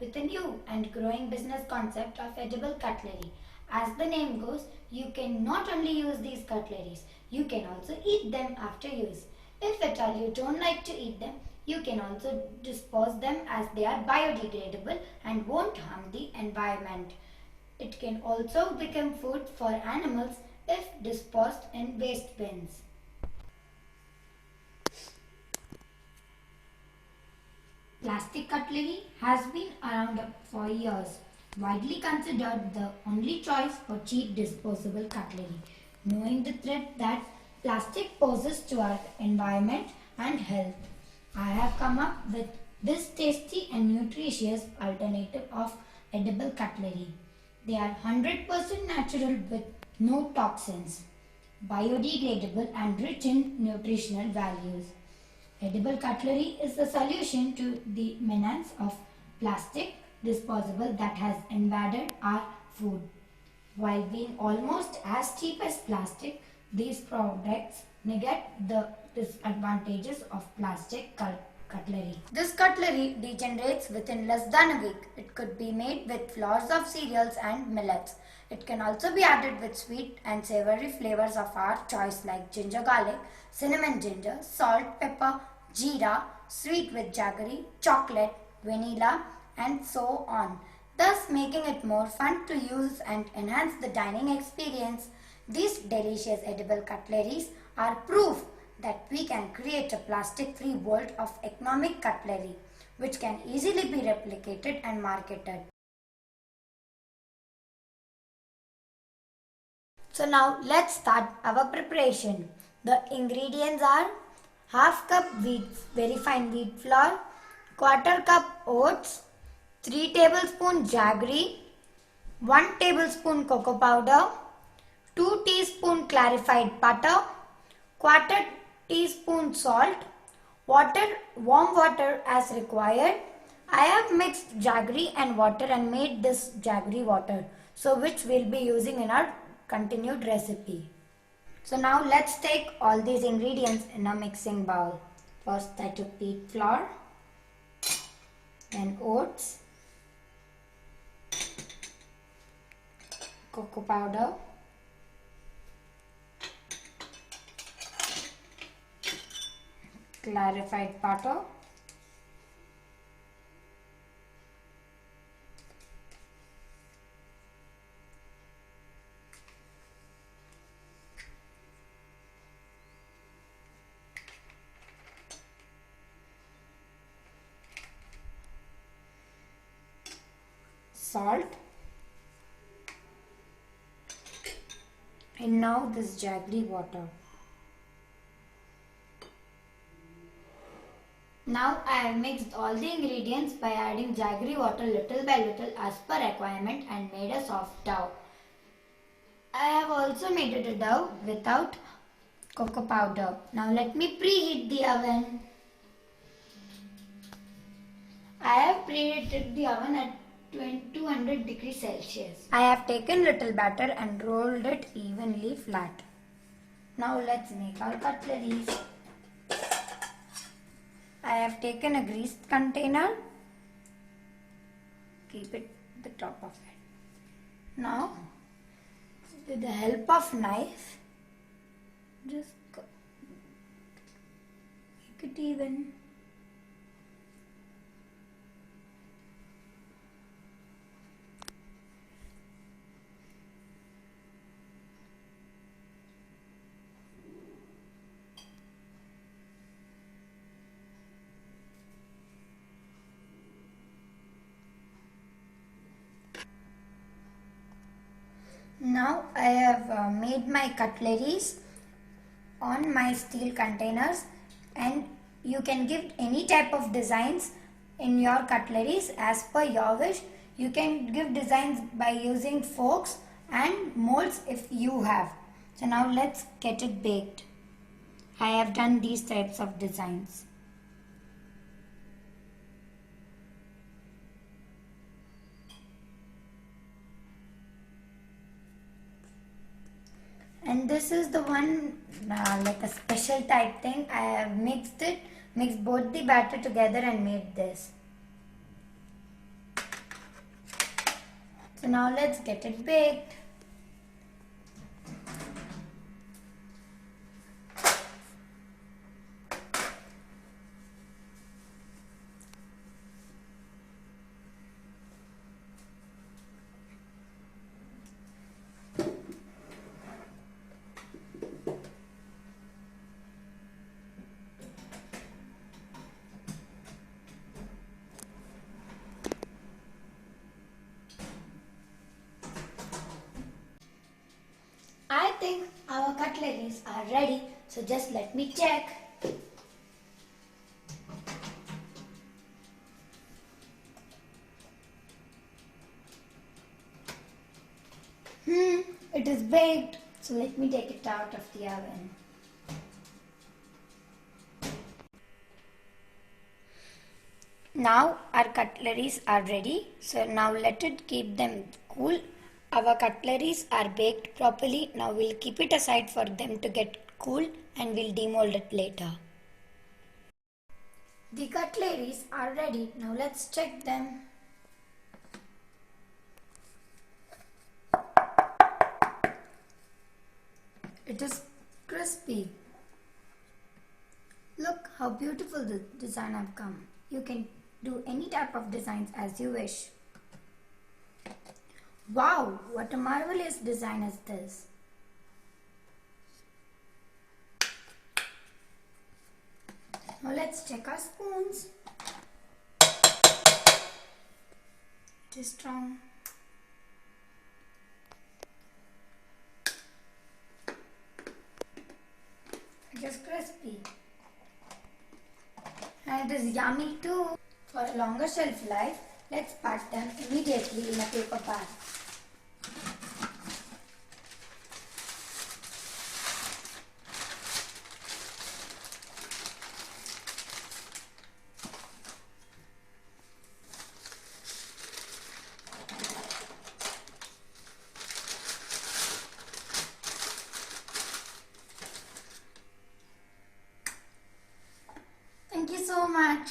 with a new and growing business concept of edible cutlery. As the name goes, you can not only use these cutleries, you can also eat them after use. If at all you don't like to eat them, you can also dispose them as they are biodegradable and won't harm the environment. It can also become food for animals if disposed in waste bins. Plastic cutlery has been around for years, widely considered the only choice for cheap disposable cutlery. Knowing the threat that plastic poses to our environment and health, I have come up with this tasty and nutritious alternative of edible cutlery. They are 100% natural with no toxins, biodegradable and rich in nutritional values. Edible cutlery is the solution to the menace of plastic disposable that has invaded our food. While being almost as cheap as plastic, these products negate the disadvantages of plastic cutlery. This cutlery degenerates within less than a week. It could be made with flours of cereals and millets. It can also be added with sweet and savory flavors of our choice like ginger garlic, cinnamon ginger, salt, pepper, jeera, sweet with jaggery, chocolate, vanilla and so on, thus making it more fun to use and enhance the dining experience. These delicious edible cutleries are proof that we can create a plastic-free world of economic cutlery, which can easily be replicated and marketed. So now let's start our preparation. The ingredients are half cup very fine wheat flour, quarter cup oats, 3 tablespoons jaggery, 1 tablespoon cocoa powder, 2 teaspoon clarified butter, quarter teaspoon salt, warm water as required. I have mixed jaggery and water and made this jaggery water, so which we'll be using in our continued recipe. So now let's take all these ingredients in a mixing bowl. First I took wheat flour, then oats, cocoa powder, clarified butter, salt, and now this jaggery water. Now I have mixed all the ingredients by adding jaggery water little by little as per requirement and made a soft dough. I have also made it a dough without cocoa powder. Now let me preheat the oven. I have preheated the oven at 200 degrees Celsius. I have taken little batter and rolled it evenly flat. Now let's make our cutleries. I have taken a greased container. Keep it at the top of it. Now, with the help of knife, just make it even. Now I have made my cutleries on my steel containers, and you can give any type of designs in your cutleries as per your wish. You can give designs by using forks and molds if you have. So now let's get it baked. I have done these types of designs. And this is the one like a special type thing. I have mixed both the batter together and made this. now let's get it baked. I think our cutleries are ready, so just let me check. It is baked, so let me take it out of the oven. Now our cutleries are ready, so now let it keep them cool. Our cutleries are baked properly. Now we'll keep it aside for them to get cool and we'll demold it later. The cutleries are ready. Now let's check them. It is crispy. Look how beautiful the design have come. You can do any type of designs as you wish. Wow, what a marvelous design is this. Now let's check our spoons. It is strong. It is crispy. And it is yummy too. For a longer shelf life, let's pack them immediately in a paper bag. Thank you so much.